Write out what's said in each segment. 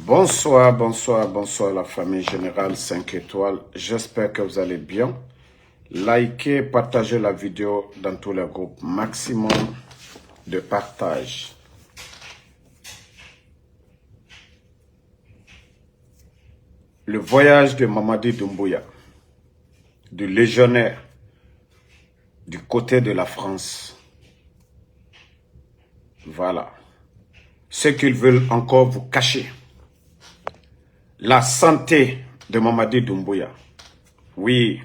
Bonsoir, bonsoir, bonsoir la famille générale 5 étoiles. J'espère que vous allez bien. Likez, partagez la vidéo dans tous les groupes. Maximum de partage. Le voyage de Mamadi Doumbouya, du légionnaire du côté de la France. Voilà. Ce qu'ils veulent encore vous cacher. La santé de Mamadi Doumbouya. Oui.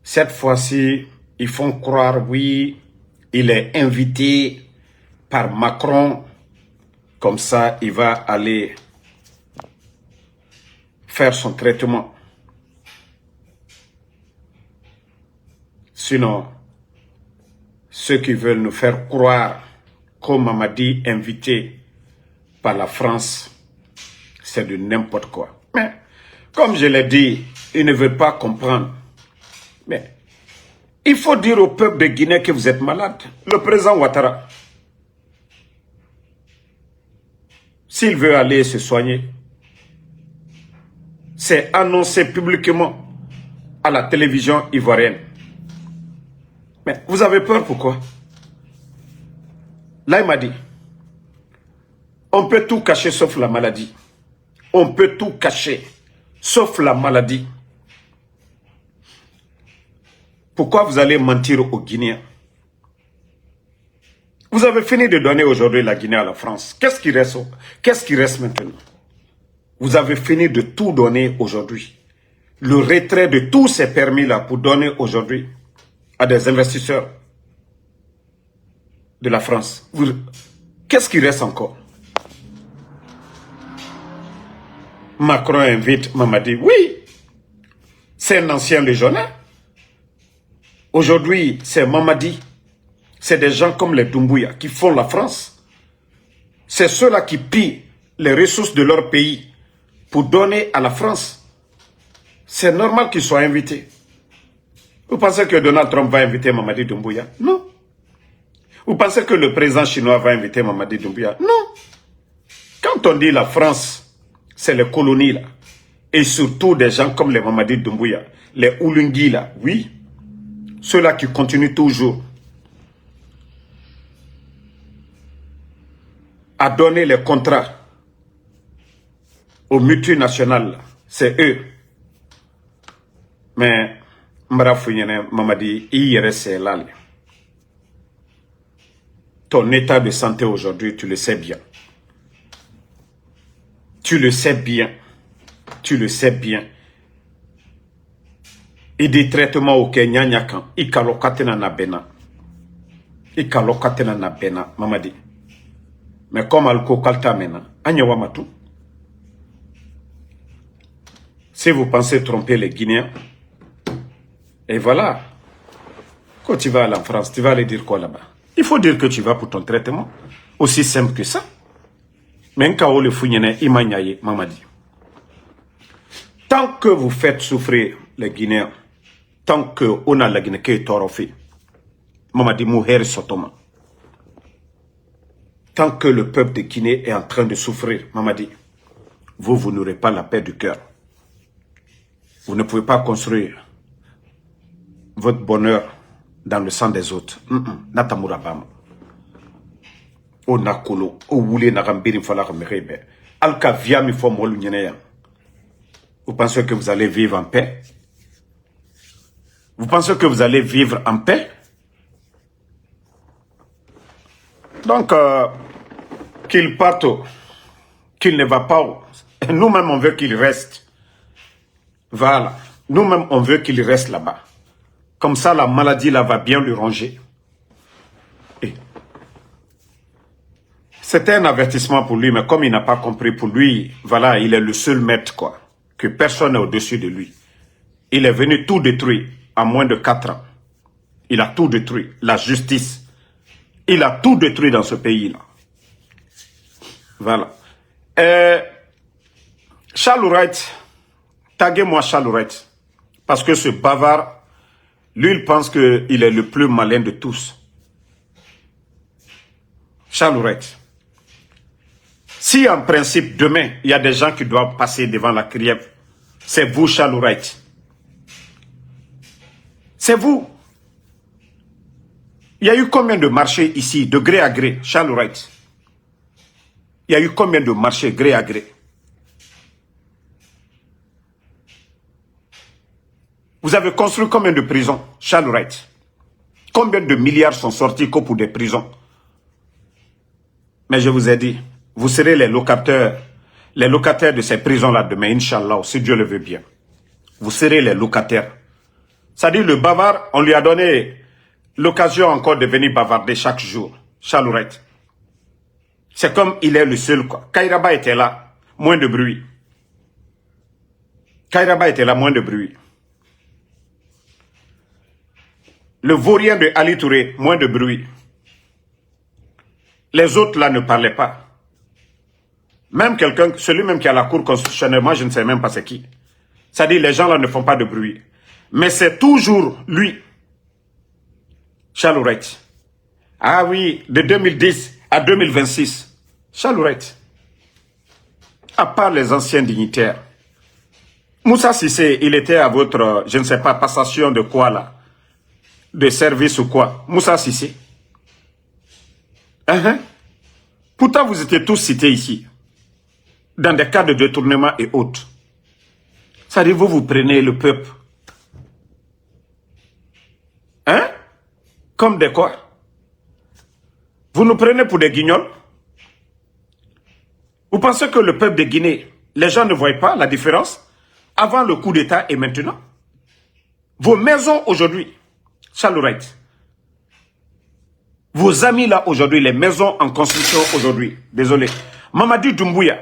Cette fois-ci, ils font croire, oui, il est invité par Macron. Comme ça, il va aller faire son traitement. Sinon, ceux qui veulent nous faire croire que Mamadi est invité par la France, c'est de n'importe quoi. Mais, comme je l'ai dit, ils ne veulent pas comprendre. Mais, il faut dire au peuple de Guinée que vous êtes malade. Le président Ouattara, s'il veut aller se soigner, c'est annoncé publiquement à la télévision ivoirienne. Mais vous avez peur pourquoi? Là, il m'a dit, on peut tout cacher sauf la maladie. On peut tout cacher sauf la maladie. Pourquoi vous allez mentir aux Guinéens? Vous avez fini de donner aujourd'hui la Guinée à la France. Qu'est-ce qui reste? Qu'est-ce qui reste maintenant? Vous avez fini de tout donner aujourd'hui. Le retrait de tous ces permis-là pour donner aujourd'hui à des investisseurs de la France. Qu'est-ce qui reste encore? Macron invite Mamadi. Oui, c'est un ancien légionnaire. Aujourd'hui, c'est Mamadi. C'est des gens comme les Doumbouya qui font la France. C'est ceux-là qui pillent les ressources de leur pays pour donner à la France. C'est normal qu'ils soient invités. Vous pensez que Donald Trump va inviter Mamadi Doumbouya? Non. Vous pensez que le président chinois va inviter Mamadi Doumbouya? Non. Quand on dit la France, c'est les colonies là. Et surtout des gens comme les Mamadi Doumbouya, les Oulungui là, oui. Ceux-là qui continuent toujours à donner les contrats aux multinationales, c'est eux. Mais Mbarafounyene Mamadi, hier c'est là. Ton état de santé aujourd'hui, tu le sais bien. Tu le sais bien. Tu le sais bien. Et des traitements au Kenya, Nyakan, Ikalokatena na bena. Ikalokatena na bena, Mamadi. Mais comme Alko Kalta mena, Anyawamatu. Si vous pensez tromper les Guinéens, et voilà, quand tu vas aller en France, tu vas aller dire quoi là-bas? Il faut dire que tu vas pour ton traitement. Aussi simple que ça. Mais Nkao le Founyene, Imanyaye, Mamadi. Tant que vous faites souffrir les Guinéens, tant que on a la Guinée qui est torofée, Mamadi Mouher Sotoma. Tant que le peuple de Guinée est en train de souffrir, Mamadi, vous n'aurez pas la paix du cœur. Vous ne pouvez pas construire votre bonheur dans le sang des autres. Natamurabam. O nakolo, o wule nagambiri falak merebe. Alka via mi fo molu nyeneya. Vous pensez que vous allez vivre en paix? Vous pensez que vous allez vivre en paix? Donc, qu'il parte, qu'il ne va pas. Nous-mêmes, on veut qu'il reste. Voilà. Nous-mêmes, on veut qu'il reste là-bas. Comme ça, la maladie là va bien lui ranger. C'était un avertissement pour lui, mais comme il n'a pas compris, pour lui, voilà, il est le seul maître, quoi. Que personne n'est au-dessus de lui. Il est venu tout détruire en moins de 4 ans. Il a tout détruit. La justice. Il a tout détruit dans ce pays-là. Voilà. Charles Wright, taguez-moi Charles Wright. Parce que ce bavard, lui, il pense qu'il est le plus malin de tous. Charles Wright. Si en principe, demain, il y a des gens qui doivent passer devant la CRIEF, c'est vous, Charles Wright. C'est vous. Il y a eu combien de marchés ici, de gré à gré, Charles Wright? Il y a eu combien de marchés gré à gré? Vous avez construit combien de prisons, Charles Wright? Combien de milliards sont sortis que pour des prisons? Mais je vous ai dit, vous serez les locataires de ces prisons-là demain, Inch'Allah, si Dieu le veut bien. Vous serez les locataires. C'est-à-dire le bavard, on lui a donné l'occasion encore de venir bavarder chaque jour. Charles Wright. C'est comme il est le seul, quoi. Kairaba était là, moins de bruit. Kairaba était là, moins de bruit. Le vaurien de Ali Touré, moins de bruit. Les autres là ne parlaient pas. Même quelqu'un, celui même qui a la cour constitutionnelle, moi je ne sais même pas c'est qui. C'est-à-dire les gens là ne font pas de bruit. Mais c'est toujours lui, Charles Wright. Ah oui, de 2010 à 2026, Charles Wright. À part les anciens dignitaires. Moussa Sissé, il était à votre, je ne sais pas, passation de quoi là? De service ou quoi? Moussa Sissé. Pourtant, vous étiez tous cités ici, dans des cas de détournement et autres. Ça dit, vous prenez le peuple. Comme des quoi? Vous nous prenez pour des guignols? Vous pensez que le peuple de Guinée, les gens ne voient pas la différence avant le coup d'État et maintenant? Vos maisons aujourd'hui, Charles Wright, vos amis là aujourd'hui, les maisons en construction aujourd'hui, désolé, Mamadi Doumbouya,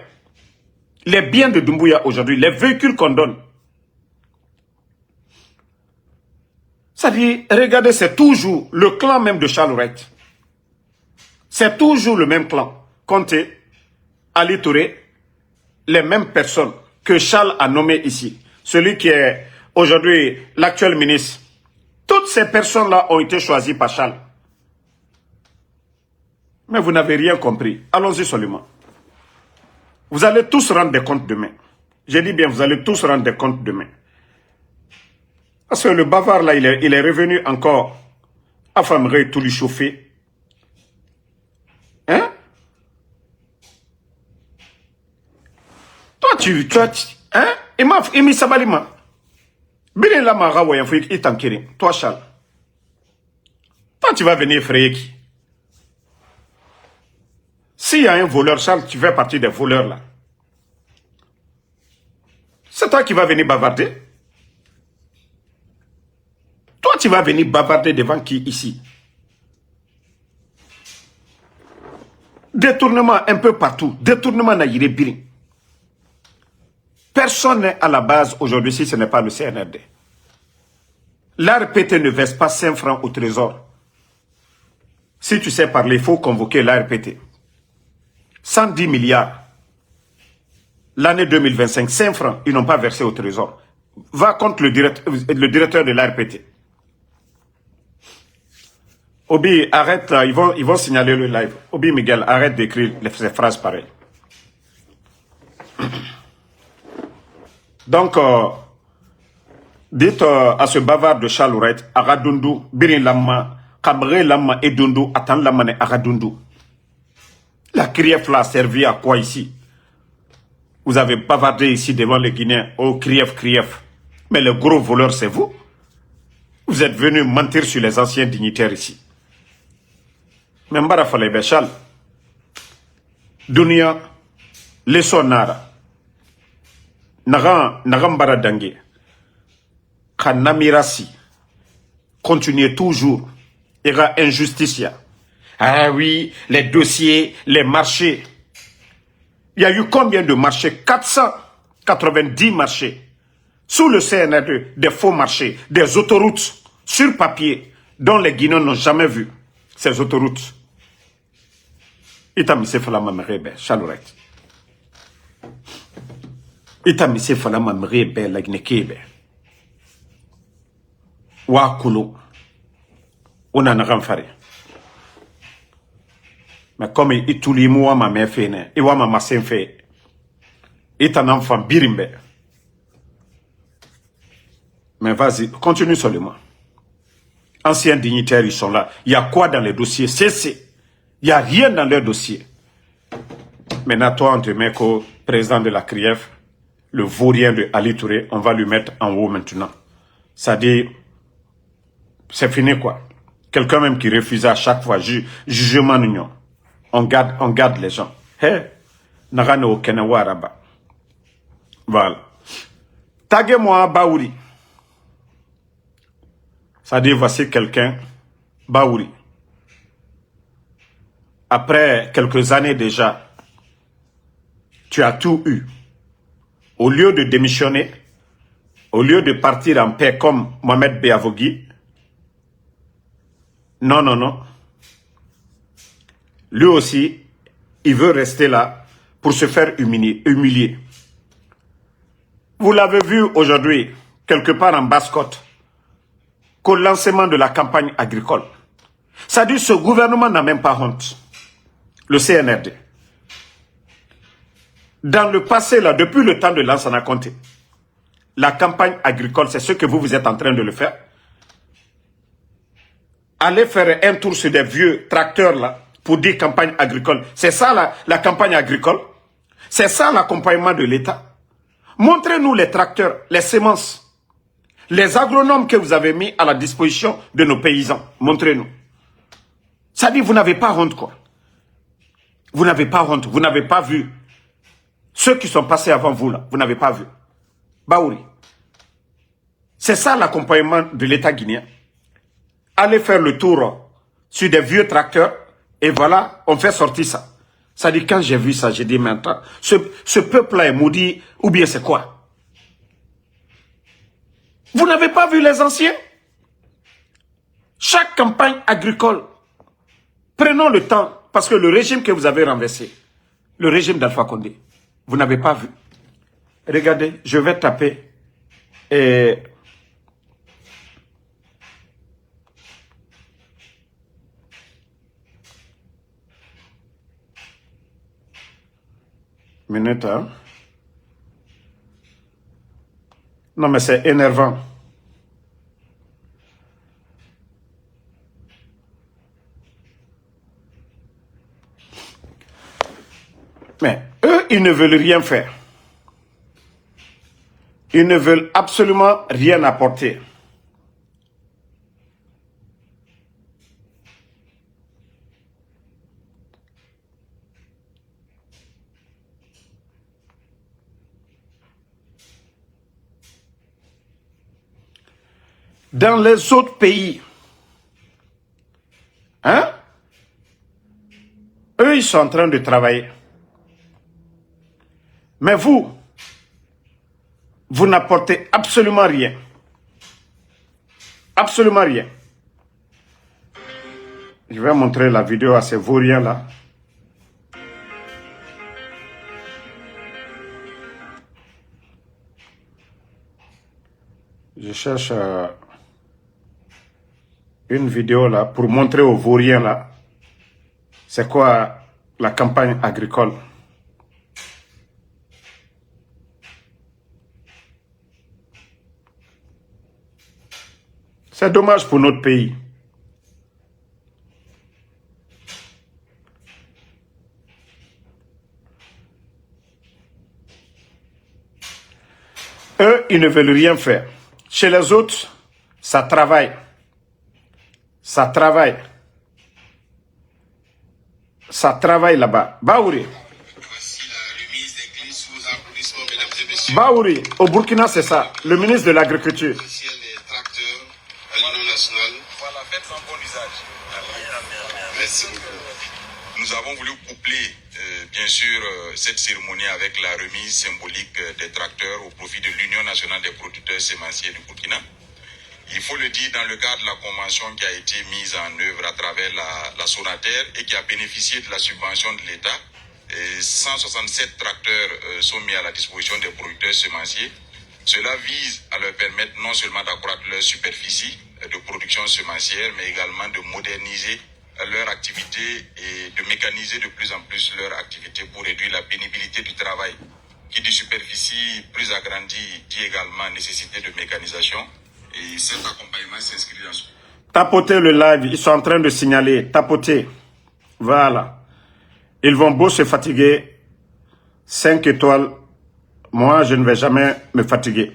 les biens de Doumbouya aujourd'hui, les véhicules qu'on donne. Ça dit, regardez, c'est toujours le clan même de Charles Wright. C'est toujours le même clan. Conté, Ali Touré, les mêmes personnes que Charles a nommées ici. Celui qui est aujourd'hui l'actuel ministre. Toutes ces personnes-là ont été choisies par Charles. Mais vous n'avez rien compris. Allons-y seulement. Vous allez tous rendre des comptes demain. J'ai dit bien, vous allez tous rendre des comptes demain. Parce que le bavard là, il est revenu encore à Famré tout lui chauffer. Hein? Toi, hein? Il m'a sabalima. Bien là, ma rawa, il t'en kiri. Toi, Charles. Toi, tu vas venir effrayer qui? S'il y a un voleur, Charles, tu fais partie des voleurs là. C'est toi qui vas venir bavarder. Toi, tu vas venir bavarder devant qui ici? Détournement un peu partout. Détournement naïre birin. Personne n'est à la base aujourd'hui si ce n'est pas le CNRD. L'ARPT ne verse pas 5 francs au trésor. Si tu sais parler, il faut convoquer l'ARPT. 110 milliards. L'année 2025, 5 francs, ils n'ont pas versé au trésor. Va contre le directeur de l'ARPT. Obi, arrête, ils vont signaler le live. Obi Miguel, arrête d'écrire ces phrases pareilles. Donc, dites à ce bavard de Charles Wright, Aradundu, Birin Lama, Kabre Lama et Dundu, Atan Lamane Aradundu. La CRIEF l'a servi à quoi ici? Vous avez bavardé ici devant les Guinéens. Oh, CRIEF. Mais le gros voleur, c'est vous. Vous êtes venu mentir sur les anciens dignitaires ici. Mais Mbara Falay Bechal, Dunia, Lesonara, Nagambara Dangue, Kanamirasi, continuez toujours, il y aura injustice. Ah oui, les dossiers, les marchés. Il y a eu combien de marchés? 490 marchés. Sous le CNRD, des faux marchés, des autoroutes sur papier, dont les Guinéens n'ont jamais vu ces autoroutes. Itamise falama mrebe, Chalouret. Itamise falama mrebe, lagnekebe. Wakulu. On en a renfaré. Mais comme il tout les mois ma mère fait, il voit ma masse fait, il est un enfant birimbe. Mais vas-y, continue seulement. Anciens dignitaires, ils sont là. Il y a quoi dans les dossiers? Cessez. Il n'y a rien dans leurs dossiers. Maintenant, toi, on te met qu'au président de la CRIEF, le vaurien de Ali Touré, on va lui mettre en haut maintenant. Ça dit, c'est fini quoi. Quelqu'un même qui refusait à chaque fois, jugement d'union. On garde les gens. Hé, Nagane au Kenewa Araba. Voilà. Taguez-moi Baouri. Ça dit, voici quelqu'un, Baouri. Après quelques années déjà, tu as tout eu. Au lieu de démissionner, au lieu de partir en paix comme Mohamed Beavogui, non, non, non. Lui aussi, il veut rester là pour se faire humilier. Vous l'avez vu aujourd'hui, quelque part en Basse-Côte, qu'au lancement de la campagne agricole. Ça dit, ce gouvernement n'a même pas honte. Le CNRD. Dans le passé, là, depuis le temps de Lansana Conté, la campagne agricole, c'est ce que vous êtes en train de le faire. Allez faire un tour sur des vieux tracteurs, là, pour dire campagne agricole. C'est ça, la campagne agricole. C'est ça, l'accompagnement de l'État. Montrez-nous les tracteurs, les semences, les agronomes que vous avez mis à la disposition de nos paysans. Montrez-nous. Ça dit, vous n'avez pas honte, quoi. Vous n'avez pas honte. Vous n'avez pas vu. Ceux qui sont passés avant vous, là, vous n'avez pas vu. Baouri. C'est ça l'accompagnement de l'État guinéen. Allez faire le tour sur des vieux tracteurs et voilà, on fait sortir ça. Ça dit, quand j'ai vu ça, j'ai dit maintenant, ce peuple-là est maudit ou bien c'est quoi? Vous n'avez pas vu les anciens? Chaque campagne agricole, prenons le temps, parce que le régime que vous avez renversé, le régime d'Alpha Condé, vous n'avez pas vu. Regardez, je vais taper et... Minute, hein? Non, mais c'est énervant. Mais eux, ils ne veulent rien faire. Ils ne veulent absolument rien apporter. Dans les autres pays, hein? Eux, ils sont en train de travailler. Mais vous n'apportez absolument rien. Absolument rien. Je vais montrer la vidéo à ces vauriens-là. Je cherche une vidéo là pour montrer aux vauriens là c'est quoi la campagne agricole. C'est dommage pour notre pays. Eux, ils ne veulent rien faire. Chez les autres, ça travaille. Ça travaille. Ça travaille là-bas. Baouri. Voici la remise des clés sous applaudissements, mesdames et messieurs. Baouri, au Burkina, c'est ça. Le ministre de l'Agriculture. Officiel des tracteurs à l'Union nationale. Voilà, faites un bon usage. Merci beaucoup. Nous avons voulu coupler, bien sûr, cette cérémonie avec la remise symbolique des tracteurs au profit de l'Union nationale des producteurs sémenciers du Burkina. Il faut le dire dans le cadre de la convention qui a été mise en œuvre à travers la Sonater et qui a bénéficié de la subvention de l'État. 167 tracteurs sont mis à la disposition des producteurs semenciers. Cela vise à leur permettre non seulement d'accroître leur superficie de production semencière, mais également de moderniser leur activité et de mécaniser de plus en plus leur activité pour réduire la pénibilité du travail. Qui dit superficie plus agrandie dit également nécessité de mécanisation. Et cet accompagnement s'inscrit dans ce... Tapotez le live, ils sont en train de signaler. Tapotez. Voilà. Ils vont beau se fatiguer. 5 étoiles. Moi, je ne vais jamais me fatiguer.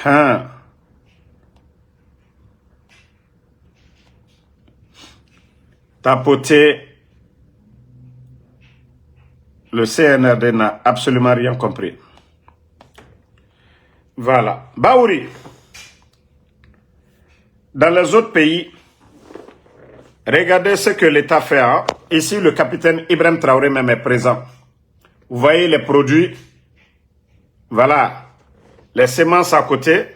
Hein. Tapotez. Le CNRD n'a absolument rien compris. Voilà. Baouri. Dans les autres pays, regardez ce que l'État fait. Hein. Ici, le capitaine Ibrahim Traoré même est présent. Vous voyez les produits. Voilà. Les semences à côté.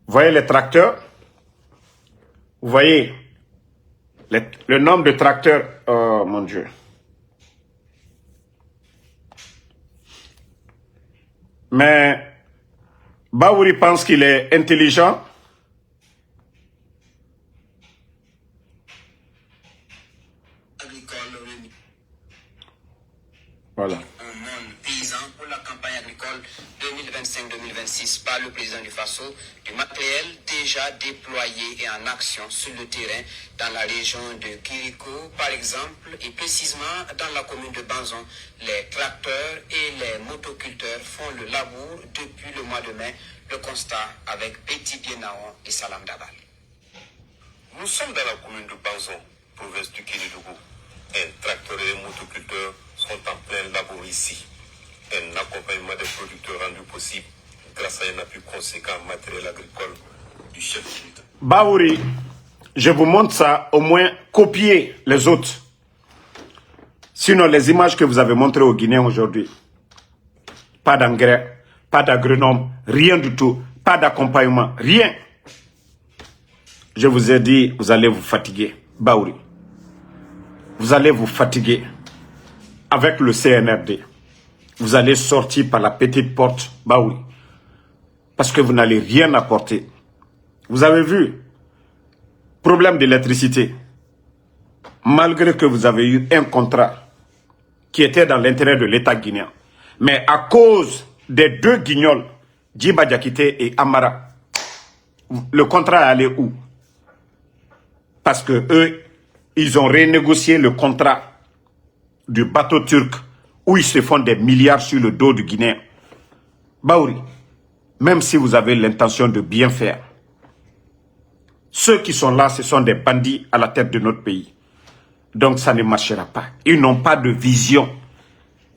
Vous voyez les tracteurs. Vous voyez le nombre de tracteurs. Oh mon Dieu. Mais Baouri pense qu'il est intelligent. Voilà. Un monde paysan pour la campagne agricole 2025-2026 par le président du FASO, du matériel déjà déployé et en action sur le terrain dans la région de Kiriko, par exemple, et précisément dans la commune de Banzon. Les tracteurs et les motoculteurs font le labour depuis le mois de mai. Le constat avec Petit Bienaon et Salam Dabal. Nous sommes dans la commune de Banzon, province du Kénidougou. Un tracteur et un motoculteur sont en plein labour ici. Un accompagnement des producteurs rendu possible grâce à un appui conséquent en matériel agricole du chef de l'État. Baouri, je vous montre ça, au moins copier les autres. Sinon, les images que vous avez montrées aux Guinéens aujourd'hui, pas d'engrais, pas d'agronome, rien du tout, pas d'accompagnement, rien. Je vous ai dit, vous allez vous fatiguer, Baouri. Vous allez vous fatiguer avec le CNRD. Vous allez sortir par la petite porte, Baouri. Parce que vous n'allez rien apporter. Vous avez vu, problème d'électricité. Malgré que vous avez eu un contrat qui était dans l'intérêt de l'État guinéen. Mais à cause des deux guignols, Djiba Diakité et Amara, le contrat est allé où? Parce que eux, ils ont renégocié le contrat du bateau turc où ils se font des milliards sur le dos du Guinéen. Baouri, même si vous avez l'intention de bien faire, ceux qui sont là, ce sont des bandits à la tête de notre pays. Donc ça ne marchera pas. Ils n'ont pas de vision.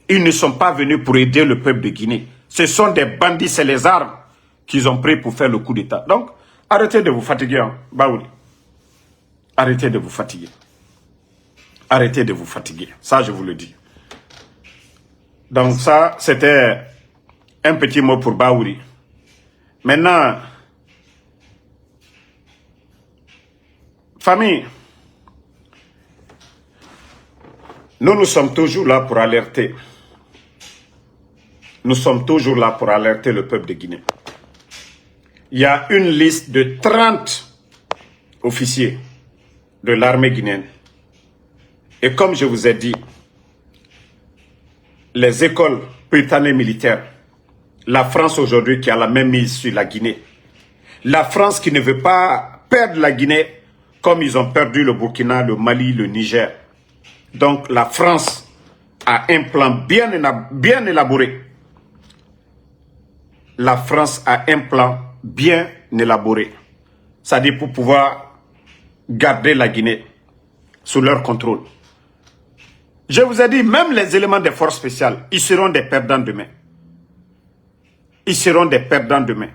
Ils ne sont pas venus pour aider le peuple de Guinée. Ce sont des bandits, c'est les armes qu'ils ont pris pour faire le coup d'État. Donc, arrêtez de vous fatiguer, hein, Baouri. Arrêtez de vous fatiguer. Arrêtez de vous fatiguer. Ça, je vous le dis. Donc ça, c'était un petit mot pour Baouri. Maintenant, famille, nous sommes toujours là pour alerter. Nous sommes toujours là pour alerter le peuple de Guinée. Il y a une liste de 30 officiers de l'armée guinéenne. Et comme je vous ai dit, les écoles britanniques militaires, la France aujourd'hui qui a la même mise sur la Guinée, la France qui ne veut pas perdre la Guinée comme ils ont perdu le Burkina, le Mali, le Niger. Donc la France a un plan bien élaboré. La France a un plan bien élaboré. C'est-à-dire pour pouvoir garder la Guinée sous leur contrôle. Je vous ai dit, même les éléments des forces spéciales, ils seront des perdants demain. Ils seront des perdants demain.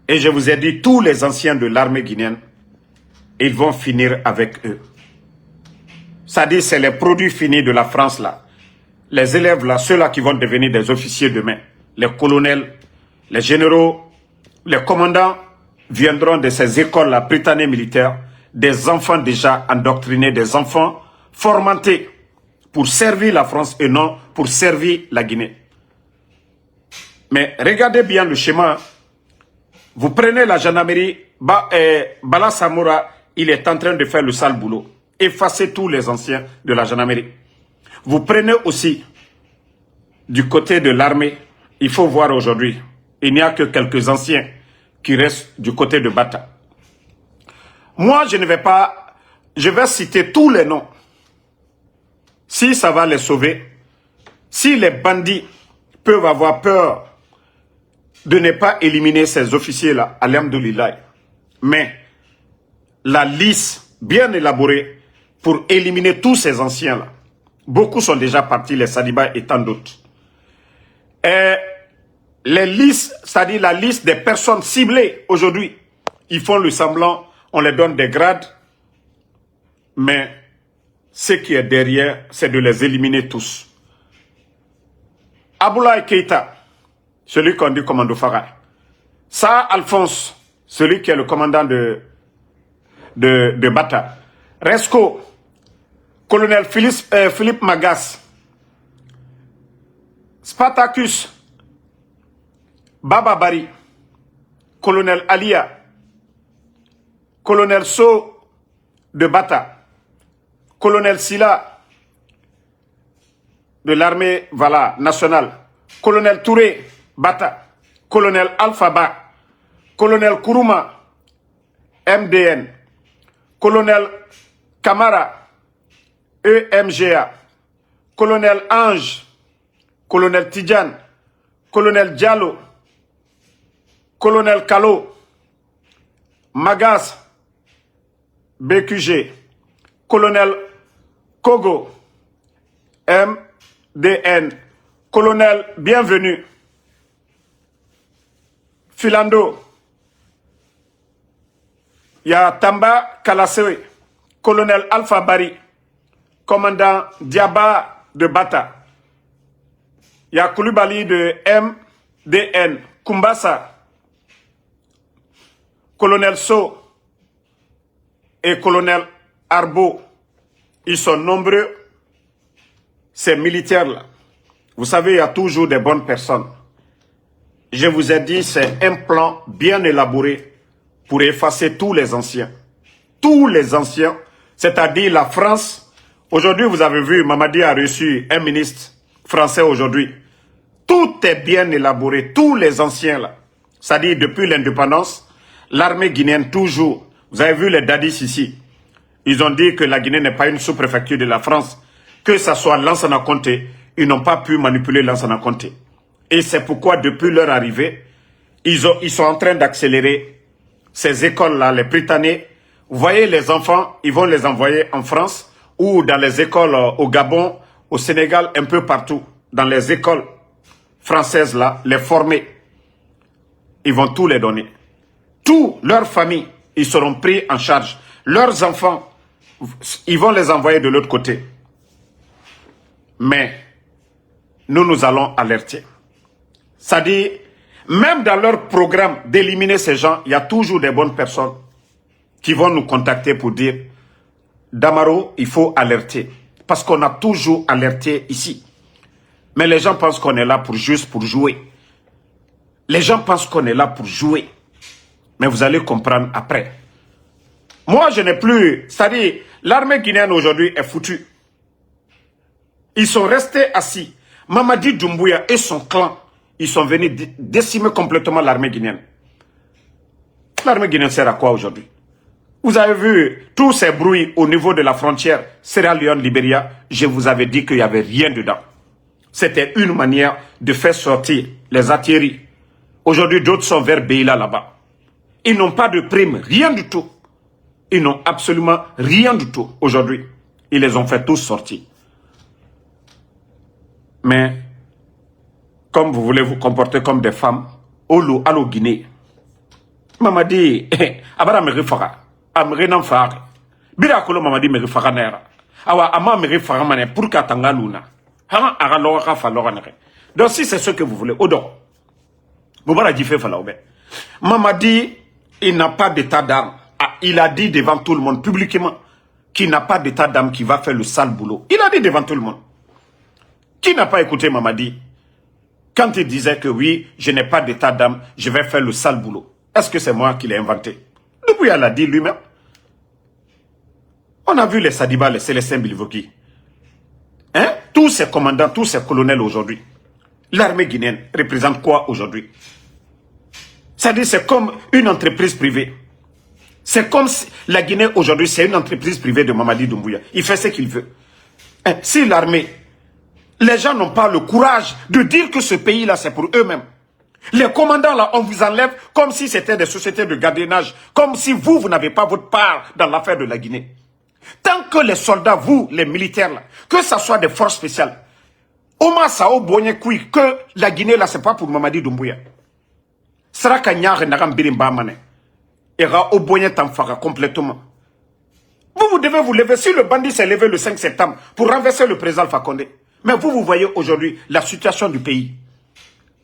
Et je vous ai dit, tous les anciens de l'armée guinéenne, ils vont finir avec eux. C'est-à-dire, c'est les produits finis de la France là. Les élèves là, ceux-là qui vont devenir des officiers demain. Les colonels, les généraux, les commandants viendront de ces écoles-là, britanniques militaires, des enfants déjà endoctrinés, des enfants formatés pour servir la France et non pour servir la Guinée. Mais regardez bien le schéma. Vous prenez la gendarmerie Bala Samoura, il est en train de faire le sale boulot. Effacer tous les anciens de la gendarmerie. Vous prenez aussi du côté de l'armée, il faut voir aujourd'hui, il n'y a que quelques anciens qui restent du côté de Bata. Moi, je ne vais pas, je vais citer tous les noms. Si ça va les sauver, si les bandits peuvent avoir peur de ne pas éliminer ces officiers-là, alhamdoulilah. Mais la liste bien élaborée pour éliminer tous ces anciens-là, beaucoup sont déjà partis, les Sadiba et tant d'autres. Et les listes, c'est-à-dire la liste des personnes ciblées aujourd'hui, ils font le semblant, on les donne des grades, mais ce qui est derrière, c'est de les éliminer tous. Aboulaye Keïta, celui qu'on dit commando Farah. Ça, Alphonse, celui qui est le commandant de Bata. Resco, colonel Philippe Magas. Spartacus, Baba Bari, colonel Alia, colonel So de Bata, colonel Silla de l'armée nationale, colonel Touré Bata, colonel Alphaba, colonel Kourouma, MDN, colonel Kamara, EMGA, colonel Ange, colonel Tidjane, colonel Diallo, colonel Kalo, Magas, BQG, colonel Kogo, MDN, colonel Bienvenu, Filando, il y a Tamba Kalasewe, colonel Alpha Bari, commandant Diaba de Bata, il y a Koulibaly de MDN, Kumbasa, colonel So et colonel Arbo. Ils sont nombreux, ces militaires-là. Vous savez, il y a toujours des bonnes personnes. Je vous ai dit, c'est un plan bien élaboré pour effacer tous les anciens. Tous les anciens, c'est-à-dire la France. Aujourd'hui, vous avez vu, Mamadi a reçu un ministre français aujourd'hui. Tout est bien élaboré, tous les anciens là. C'est-à-dire depuis l'indépendance, l'armée guinéenne toujours. Vous avez vu les dadis ici. Ils ont dit que la Guinée n'est pas une sous-préfecture de la France. Que ce soit Lansana Conté, ils n'ont pas pu manipuler Lansana Conté. Et c'est pourquoi depuis leur arrivée, ils sont en train d'accélérer ces écoles-là, les Britanniques. Vous voyez les enfants, ils vont les envoyer en France ou dans les écoles au Gabon, au Sénégal, un peu partout. Dans les écoles françaises là, les former. Ils vont tout les donner. Tous leurs familles, ils seront pris en charge. Leurs enfants, ils vont les envoyer de l'autre côté. Mais nous allons alerter. C'est-à-dire, même dans leur programme d'éliminer ces gens, il y a toujours des bonnes personnes qui vont nous contacter pour dire Damaro, il faut alerter. Parce qu'on a toujours alerté ici. Mais les gens pensent qu'on est là juste pour jouer. Les gens pensent qu'on est là pour jouer. Mais vous allez comprendre après. Moi, je n'ai plus... C'est-à-dire, l'armée guinéenne aujourd'hui est foutue. Ils sont restés assis. Mamadi Doumbouya et son clan, ils sont venus décimer complètement l'armée guinéenne. L'armée guinéenne sert à quoi aujourd'hui? Vous avez vu tous ces bruits au niveau de la frontière Sierra Leone-Libéria. Je vous avais dit qu'il n'y avait rien dedans. C'était une manière de faire sortir les artilleries. Aujourd'hui, d'autres sont vers Beila là-bas. Ils n'ont pas de prime, rien du tout. Ils n'ont absolument rien du tout aujourd'hui. Ils les ont fait tous sortir. Mais, comme vous voulez vous comporter comme des femmes, Olo, allo Guinée. Mamadi, abara me refara. Amre nan fara. Bira kolo mamadi me refara nera. Awa ama me refara mané pour katanga luna. Hanga ara loga fa loga nere. Donc si c'est ce que vous voulez, odo. Boubara difé fa laoube. Mamadi, il n'a pas d'état d'âme. Ah, il a dit devant tout le monde, publiquement, qu'il n'a pas d'état d'âme qui va faire le sale boulot. Il a dit devant tout le monde. Qui n'a pas écouté Mamadi quand il disait que oui, je n'ai pas d'état d'âme, je vais faire le sale boulot? Est-ce que c'est moi qui l'ai inventé? Doumbouya l'a dit lui-même. On a vu les Sadiba, les Célestin Bilvoki. Hein? Tous ces commandants, tous ces colonels aujourd'hui. L'armée guinéenne représente quoi aujourd'hui? C'est-à-dire c'est comme une entreprise privée. C'est comme si la Guinée aujourd'hui, c'est une entreprise privée de Mamadi Doumbouya. Il fait ce qu'il veut. Hein? Si l'armée, les gens n'ont pas le courage de dire que ce pays-là, c'est pour eux-mêmes. Les commandants là, on vous enlève comme si c'était des sociétés de gardiennage. Comme si vous n'avez pas votre part dans l'affaire de la Guinée. Tant que les soldats, vous, les militaires là, que ce soit des forces spéciales, Oma Sao Bonyekui, que la Guinée là, c'est pas pour Mamadi Doumbouya. Saraka Nyare Nagam Birimba Mane. Ira Obonye Tamfara complètement. Vous devez vous lever. Si le bandit s'est levé le 5 septembre pour renverser le président Alpha Condé, mais vous voyez aujourd'hui la situation du pays.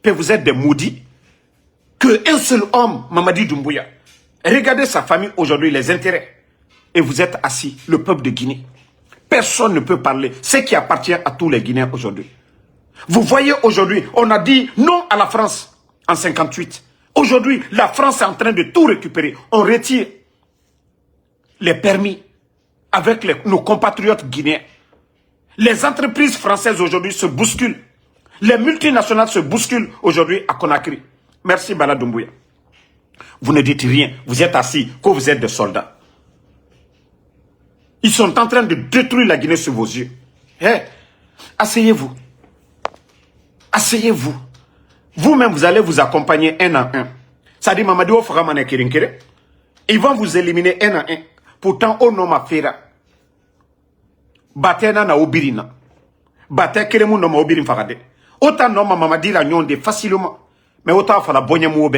Que vous êtes des maudits. Qu'un seul homme, Mamadi Doumbouya, regardez sa famille aujourd'hui, les intérêts. Et vous êtes assis, le peuple de Guinée. Personne ne peut parler. Ce qui appartient à tous les Guinéens aujourd'hui. Vous voyez aujourd'hui, on a dit non à la France en 58. Aujourd'hui, la France est en train de tout récupérer. On retire les permis avec nos compatriotes guinéens. Les entreprises françaises aujourd'hui se bousculent. Les multinationales se bousculent aujourd'hui à Conakry. Merci Bala Doumbouya. Vous ne dites rien. Vous êtes assis, que vous êtes des soldats. Ils sont en train de détruire la Guinée sous vos yeux. Hey, asseyez-vous. Asseyez-vous. Vous-même, vous allez vous accompagner un à un. Ça dit, Mamadi Oframane Kirinkere. Ils vont vous éliminer un à un. Pourtant, au nom ma fera. Batena na obirina. Batena keremu no ma obirin farade. Autant non, Mamadi la nyonde facilement. Mais autant fala bonyamoube.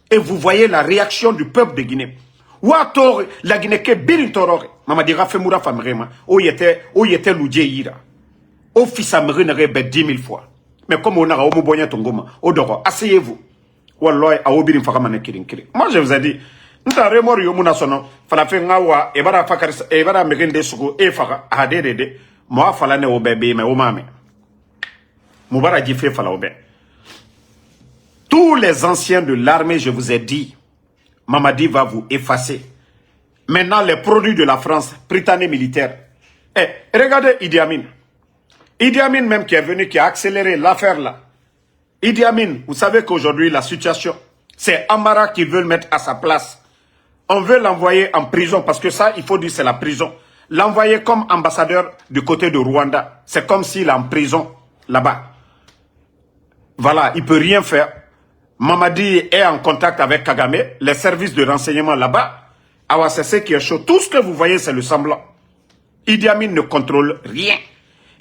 Et vous voyez la réaction du peuple de Guinée. Ouator, la Guinée ke birin torore. Mamadi Rafemoura Famrema. O yete loudje yira. O fils amri n'aurait 10 000 fois. Mais comme on a au Moubonia Tongoma, au Doro, asseyez-vous. Walloy a obirin faramane kirinkiri. Moi je vous ai dit, nous avons remords yomuna sono, falafengawa, ebara fakar, ebara megende sugo, e faka, adede, moi falane au bébé, mais au mame. Moubara Djifé fala au bébé. Tous les anciens de l'armée, je vous ai dit, Mamadi va vous effacer. Maintenant, les produits de la France, Britannique militaire. Eh, regardez Idi Amin. Idi Amin même qui est venu, qui a accéléré l'affaire là. Idi Amin, vous savez qu'aujourd'hui, la situation, c'est Amara qui veut le mettre à sa place. On veut l'envoyer en prison, parce que ça, il faut dire c'est la prison. L'envoyer comme ambassadeur du côté de Rwanda. C'est comme s'il est en prison là-bas. Voilà, il ne peut rien faire. Mamadi est en contact avec Kagame, les services de renseignement là-bas. Alors c'est ce qui est chaud. Tout ce que vous voyez, c'est le semblant. Idi Amin ne contrôle rien.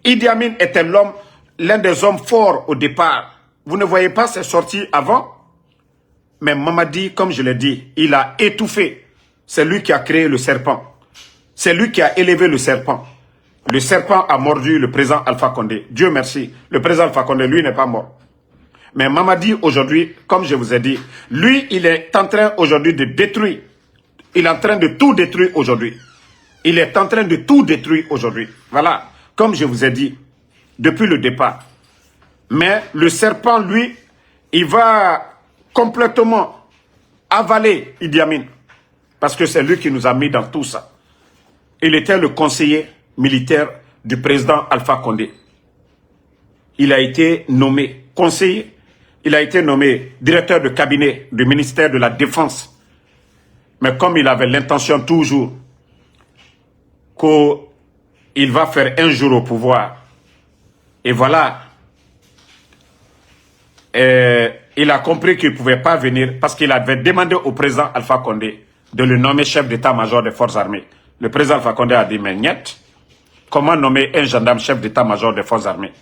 Idi Amin était l'un des hommes forts au départ. Vous ne voyez pas ses sorties avant? Mais Mamadi, comme je l'ai dit, il a étouffé. C'est lui qui a créé le serpent. C'est lui qui a élevé le serpent. Le serpent a mordu le président Alpha Condé. Dieu merci. Le président Alpha Condé, lui, n'est pas mort. Mais Mamadi, aujourd'hui, comme je vous ai dit, lui, il est en train aujourd'hui de détruire. Il est en train de tout détruire aujourd'hui. Il est en train de tout détruire aujourd'hui. Voilà, comme je vous ai dit, depuis le départ. Mais le serpent, lui, il va complètement avaler Idi Amin. Parce que c'est lui qui nous a mis dans tout ça. Il était le conseiller militaire du président Alpha Condé. Il a été nommé conseiller. Il a été nommé directeur de cabinet du ministère de la Défense. Mais comme il avait l'intention toujours qu'il va faire un jour au pouvoir, et voilà, il a compris qu'il ne pouvait pas venir parce qu'il avait demandé au président Alpha Condé de le nommer chef d'état-major des forces armées. Le président Alpha Condé a dit, mais niet, comment nommer un gendarme chef d'état-major des forces armées?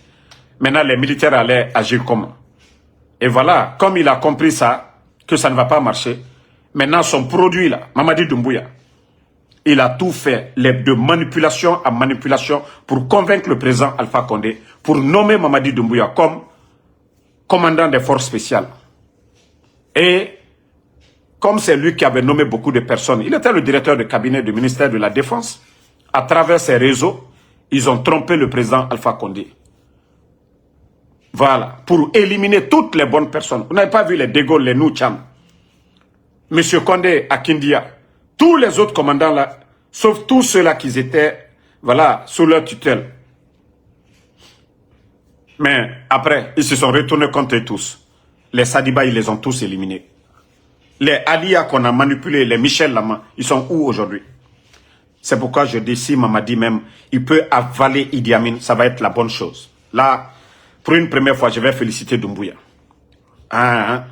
Maintenant, les militaires allaient agir comment? Et voilà, comme il a compris ça, que ça ne va pas marcher, maintenant son produit là, Mamadi Doumbouya, il a tout fait, de manipulation à manipulation, pour convaincre le président Alpha Condé, pour nommer Mamadi Doumbouya comme commandant des forces spéciales. Et comme c'est lui qui avait nommé beaucoup de personnes, il était le directeur de cabinet du ministère de la Défense, à travers ses réseaux, ils ont trompé le président Alpha Condé. Voilà, pour éliminer toutes les bonnes personnes. Vous n'avez pas vu les De Gaulle, les Noucham. Monsieur Condé à Kindia, Tous les autres commandants là, sauf tous ceux-là qui étaient, voilà, sous leur tutelle. Mais après, ils se sont retournés contre eux tous. Les Sadiba, ils les ont tous éliminés. Les Alia qu'on a manipulés, les Michel Lama, ils sont où aujourd'hui? C'est pourquoi je dis, si Mamadi même, il peut avaler Idi Amin, ça va être la bonne chose. Là, pour une première fois, je vais féliciter Doumbouya. Hein?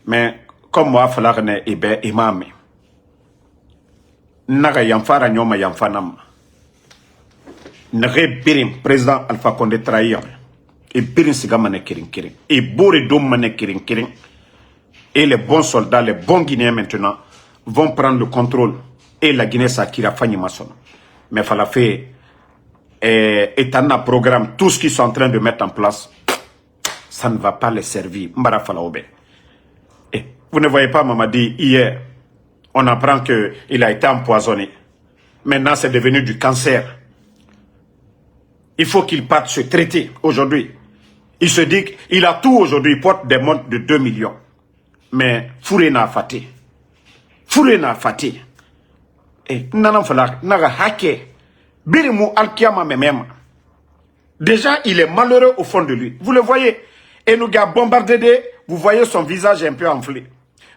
Mais, comme moi, Falarne Ebe Imame. Naga Yamfara Nyoma Yamfanam. Nere Birim, président Alpha Condé trahir. Et Birim Sigamane Kirin Kirin. Et Bouré Doumane Kirin Kirin. Et les bons soldats, les bons Guinéens maintenant, vont prendre le contrôle. Et la Guinée s'acquira Fanny Masson. Mais il fait étant un programme, tout ce qu'ils sont en train de mettre en place, ça ne va pas les servir. Mbara Falaobe. Et vous ne voyez pas, Mamadi, hier, on apprend qu'il a été empoisonné. Maintenant, c'est devenu du cancer. Il faut qu'il parte se traiter aujourd'hui. Il se dit qu'il a tout aujourd'hui, il porte des montres de 2 millions. Mais Fouré n'a faté. Fouré n'a faté. Et Nanan Falak, Naga Hake, Birimou Alkiama Memem. Déjà, il est malheureux au fond de lui. Vous le voyez. Et nous a bombardé, vous voyez son visage un peu enflé.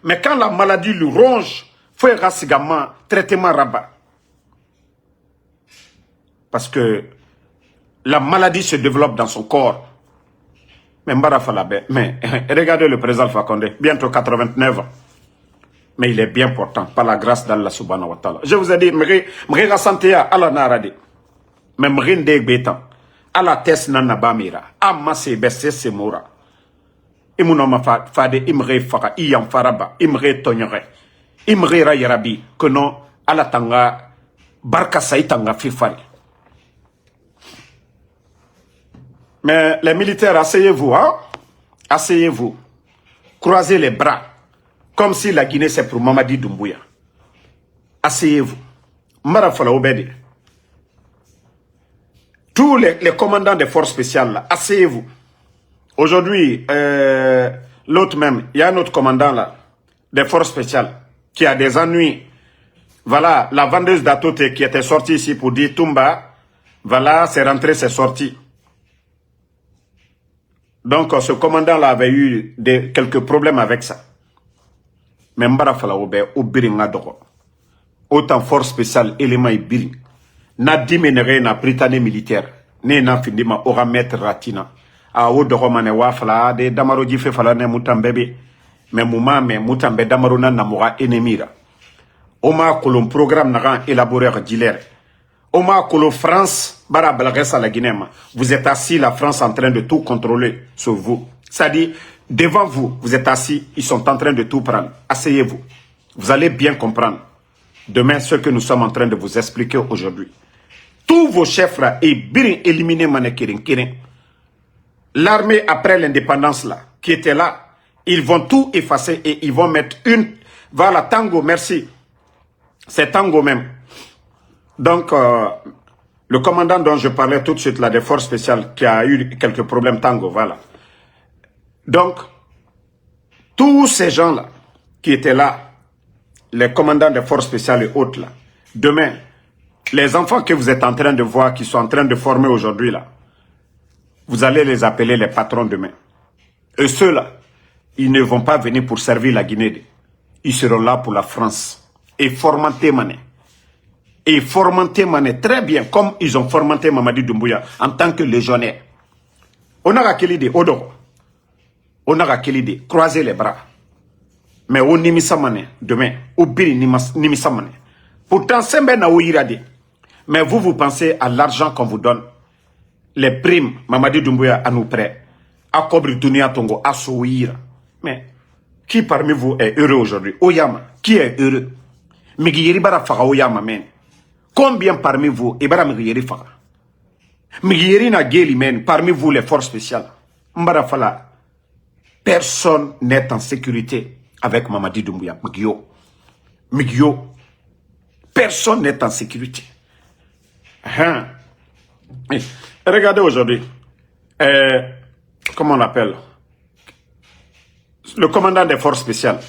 Mais quand la maladie lui ronge, faut un rassigamment, traitement rabat. Parce que la maladie se développe dans son corps. Mais Mbara Falabé, mais regardez le président Alpha Condé, bientôt 89 ans. Mais il est bien portant, par la grâce d'Allah subhanahu wa ta'ala. Je vous ai dit, m'rira santé à la narade. Mais m'rinde bétan. À la test nana bamira. Amma se besse se moura. Imunoma fade, imre fara, iyam faraba, imre tonyore. Imre ra yarabi, que non, à la tanga, barka saïtanga fifari. Mais les militaires, asseyez-vous, hein? Asseyez-vous. Croisez les bras. Comme si la Guinée c'est pour Mamadi Doumbouya. Asseyez-vous. Marafala Obedi. Tous les commandants des forces spéciales, là, asseyez-vous. Aujourd'hui, l'autre même, il y a un autre commandant là, des forces spéciales, qui a des ennuis. Voilà, la vendeuse d'Atote qui était sortie ici pour dire Toumba, voilà, c'est rentré, c'est sorti. Donc, ce commandant-là avait eu quelques problèmes avec ça. Mais Mbara Fala Obe, Obiringa Doro. Autant force spéciale, élément Ibiri. Na dimenere na Britannique militaire. Ne na findima ora maître Ratina. A Odoro mane wafala, de Damaro Jife Fala ne Mutambebe. Mais Mouma, mais Mutambe Damaro na namora enemira. Oma kolon programme naran élaboré d'hilaire. Oma kolon France, bara balagès à la Guinée. Vous êtes assis, la France en train de tout contrôler sur vous. C'est-à-dire, devant vous, vous êtes assis, ils sont en train de tout prendre. Asseyez-vous. Vous allez bien comprendre. Demain, ce que nous sommes en train de vous expliquer aujourd'hui. Tous vos chefs là, et bien éliminés Manekirin Kirin. L'armée après l'indépendance là, qui était là, ils vont tout effacer et ils vont mettre une... Voilà, Tango, merci. C'est Tango même. Donc, le commandant dont je parlais tout de suite là, des forces spéciales, qui a eu quelques problèmes, Tango, voilà. Donc, tous ces gens-là qui étaient là, les commandants des forces spéciales et autres là, demain, les enfants que vous êtes en train de voir, qui sont en train de former aujourd'hui là, vous allez les appeler les patrons demain. Et ceux-là, ils ne vont pas venir pour servir la Guinée. Ils seront là pour la France. Et formanter Mané. Et formanter Mané très bien, comme ils ont formanté Mamadi Doumbouya en tant que légionnaire. On a quelle idée, Odoro. On a quelle idée, croiser les bras. Mais on nimisa Mané demain, ou biri nimisa Mané. Pourtant, c'est bien à irade. Mais vous pensez à l'argent qu'on vous donne. Les primes, Mamadi Doumbouya à nous prêts. À Kobri Dunia Tongo, à Souira. Mais, qui parmi vous est heureux aujourd'hui? Oyama, qui est heureux? Migiri bara faga Oyama, men. Combien parmi vous, Ibara Migiri faga? Migiri na geli, men, parmi vous, les forces spéciales. Mbara fala. Personne n'est en sécurité avec Mamadi Doumbouya. Migio. Personne n'est en sécurité. Hein? Regardez aujourd'hui. Comment on l'appelle? Le commandant des forces spéciales.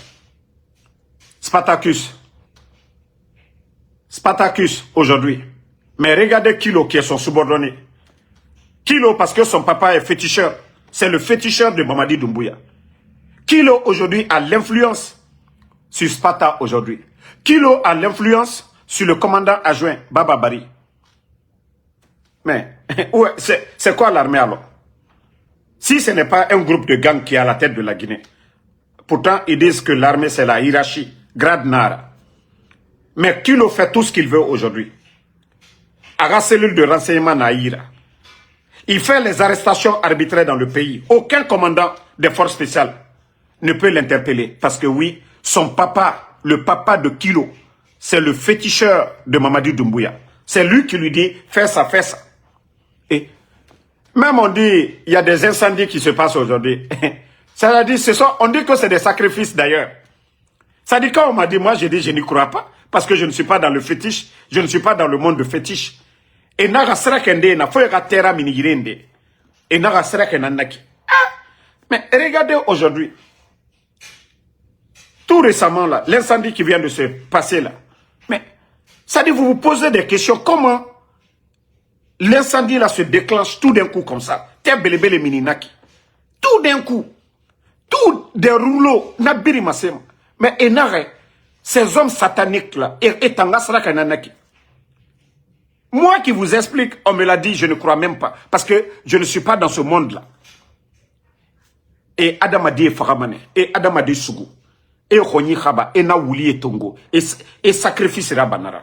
Spartacus. Spartacus, aujourd'hui. Mais regardez Kilo qui est son subordonné. Kilo, parce que son papa est féticheur. C'est le féticheur de Mamadi Doumbouya. Kilo, aujourd'hui, a l'influence sur Sparta, aujourd'hui. Kilo a l'influence sur le commandant adjoint, Baba Bari. Mais, ouais, c'est quoi l'armée alors? Si ce n'est pas un groupe de gangs qui est à la tête de la Guinée. Pourtant, ils disent que l'armée, c'est la hiérarchie, grade Nara. Mais Kilo fait tout ce qu'il veut aujourd'hui. À la cellule de renseignement Naïra. Il fait les arrestations arbitraires dans le pays. Aucun commandant des forces spéciales ne peut l'interpeller. Parce que oui, son papa, le papa de Kilo, c'est le féticheur de Mamadi Doumbouya. C'est lui qui lui dit, fais ça, fais ça. Et même on dit, il y a des incendies qui se passent aujourd'hui. Ça veut dire, on dit que c'est des sacrifices d'ailleurs. Ça dit quand on m'a dit, moi j'ai dit, je n'y crois pas. Parce que je ne suis pas dans le fétiche. Je ne suis pas dans le monde de fétiche. Et naga srakende na foyega terra minigirende. Et naga srakende naki. Ah! Mais regardez aujourd'hui. Tout récemment là, l'incendie qui vient de se passer là. Mais ça dit, vous vous posez des questions. Comment l'incendie là se déclenche tout d'un coup comme ça? T'es belebele mininaki. Tout d'un coup. Tout des rouleaux. Nabiri masem. Mais enare. Ces hommes sataniques là. Et tanga srakende naki. Moi qui vous explique, on me l'a dit, je ne crois même pas. Parce que je ne suis pas dans ce monde-là. Et Adam a dit Faramane, et Adam a dit Sougou, et Khoni Khaba, et Naouli et Tongo, et sacrifice Rabanara.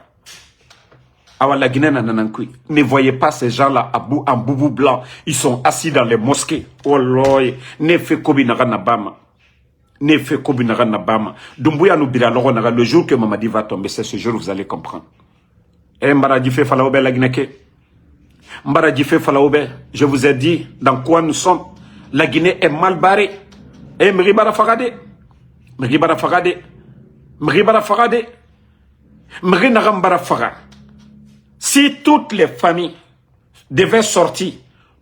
Alors la Guinée nananankui. Ne voyez pas ces gens-là en boubou blanc. Ils sont assis dans les mosquées. Oh loy, ne fait kobi naranabama. Ne fait kobi naranabama. Doumbouya nous bira le jour que Mamadi va tomber, c'est ce jour vous allez comprendre. Eh Mbaradjifé Falaoube la Guinée. Mbaradjifé Falaoube, je vous ai dit dans quoi nous sommes. La Guinée est mal barrée. Eh Mribara Fagade. Mribara Fagade. Mribara Fagade. Mrinagambara Faga. Si toutes les familles devaient sortir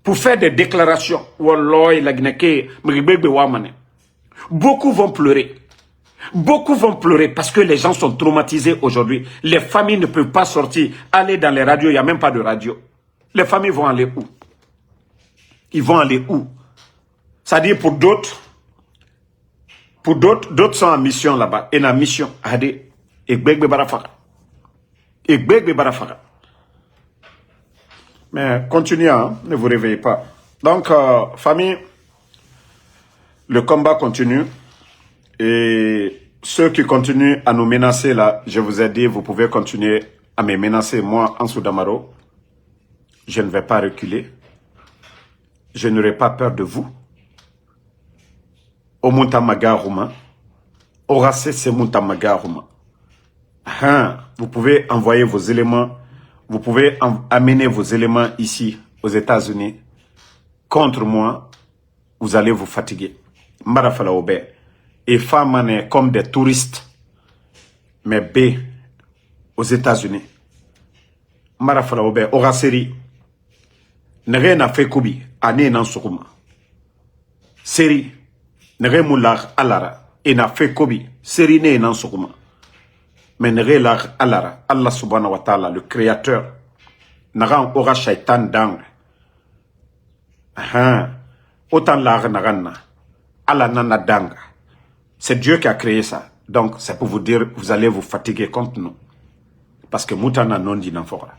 pour faire des déclarations, Walloy la Guinée, Mribebe Wamane, beaucoup vont pleurer. Beaucoup vont pleurer parce que les gens sont traumatisés aujourd'hui. Les familles ne peuvent pas sortir, aller dans les radios, il n'y a même pas de radio. Les familles vont aller où? Ils vont aller où? C'est-à-dire pour d'autres, d'autres sont en mission là-bas. Et la mission, Ade, Egbegbe Barafara. Egbegbe Barafara. Mais continuez, hein, ne vous réveillez pas. Donc, famille, le combat continue. Et ceux qui continuent à nous menacer là, je vous ai dit, vous pouvez continuer à me menacer. Moi, Ansou Damaro, je ne vais pas reculer. Je n'aurai pas peur de vous. Au Moutamagaruma, au Rassé, c'est Moutamagaruma. Vous pouvez envoyer vos éléments, vous pouvez amener vos éléments ici, aux États-Unis, contre moi, vous allez vous fatiguer. Marafala Obe. Et femmes comme des touristes, mais B, aux États-Unis. Marafala Obe, Oraseri, Nere na Fekoubi, Ane nan Soukuma. Seri, Nere Moular Alara, et na Fekoubi, Seri ne nan Soukuma. Mais Nere lar Alara, Allah subhanahu wa ta'ala, le créateur, Naran Ora Shaitan Dang. Autant lar Narana, Allah Nana Danga. C'est Dieu qui a créé ça. Donc, c'est pour vous dire, vous allez vous fatiguer contre nous. Parce que Moutana non dit n'enfora.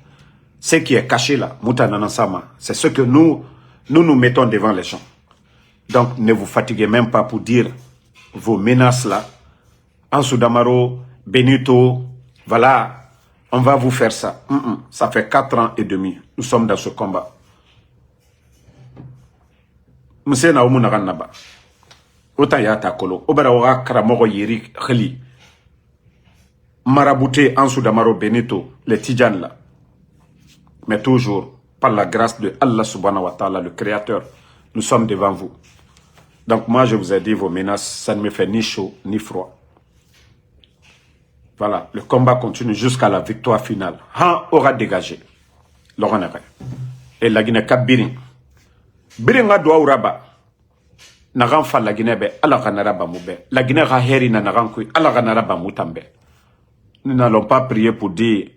Ce qui est caché là, Moutana Nansama, c'est ce que nous mettons devant les gens. Donc, ne vous fatiguez même pas pour dire vos menaces là. Ansou Damaro, Benito, voilà, on va vous faire ça. Ça fait 4 ans et demi. Nous sommes dans ce combat. Monsieur Naoumou Naranaba. Autant yata kolo, obera waka karamogo yeri khali. Marabouté Ansou Damaro Benito, les Tidjan là. Mais toujours, par la grâce de Allah subhanahu wa ta'ala, le créateur, nous sommes devant vous. Donc moi je vous ai dit, vos menaces, ça ne me fait ni chaud, ni froid. Voilà, le combat continue jusqu'à la victoire finale. Han aura dégagé. Laurent et la Guinée Kabirin. Biringa doa uraba. Nagan fa la Guinée be ala ganara ba moube. La Guinée ra heri na nagan kui ala ganara ba mutambe. Nous n'allons pas prier pour dire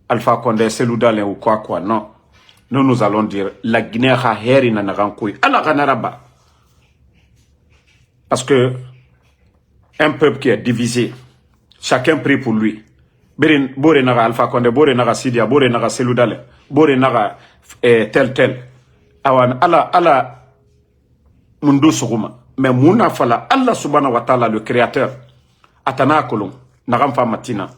Alpha Condé, Cellou Dalein ou quoi, non. Nous allons dire, la Guinée a heri na narankoui, ala ganaraba. Parce que, un peuple qui est divisé, chacun prie pour lui. Bore naga Alpha Condé, bore naga Sidia, bore naga Cellou Dalein, bore naga tel. Awan, ala mundu suguma. Mais mouna fala, Allah subhanahu wa ta'ala, le créateur, atana kolon, nagam fa matina.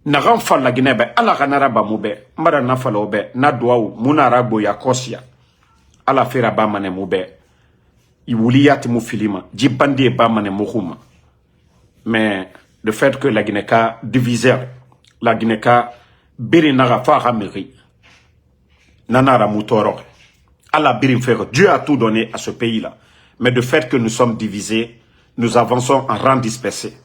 Nagam fa la Guinée, ala ganaraba moube, mbara na fala obe, na douaou, mouna rabo ya kosia, ala fera ba mane moube, iwuliyati mu filima, jibandi ba mane mouhuma. Mais le fait que la Guinée ka diviseur, la Guinée ka biri naga fa ramiri, nanara moutoro, ala biri faire, Dieu a tout donné à ce pays-là. Mais de fait que nous sommes divisés, nous avançons en rang dispersé.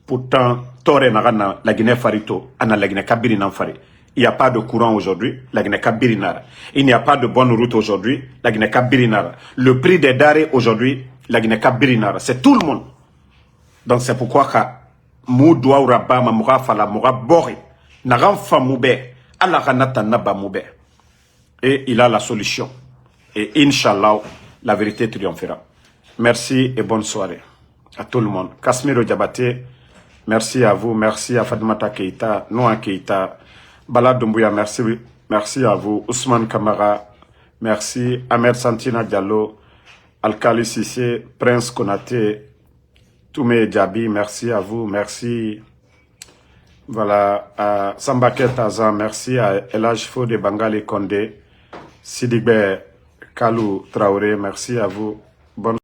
Pourtant, la Guinée farito, la Guinée kabiri nanfari. Il n'y a pas de courant aujourd'hui, la Guinée kabiri nara. Il n'y a pas de bonne route aujourd'hui, la Guinée kabiri nara. Le prix des denrées aujourd'hui, la Guinée kabiri nara. C'est tout le monde. Donc c'est pourquoi que mou doa uraba ma moura fala moura bori. Naran fa moube, ala ganata naba moube. Et il a la solution. Et Inch'Allah, la vérité triomphera. Merci et bonne soirée à tout le monde. Kasmiro Diabaté, merci à vous, merci à Fatoumata Keita, Noa Keita, Bala Doumbouya, merci à vous, Ousmane Kamara, merci, Ahmed Santina Diallo, Alkali Sissé, Prince Konaté, Toumé Diaby, merci à vous, merci, voilà, à Sambaket Azan, merci à Elaj Fode Bangali Kondé, Sidigbe Kalou Traoré, merci à vous. Bonne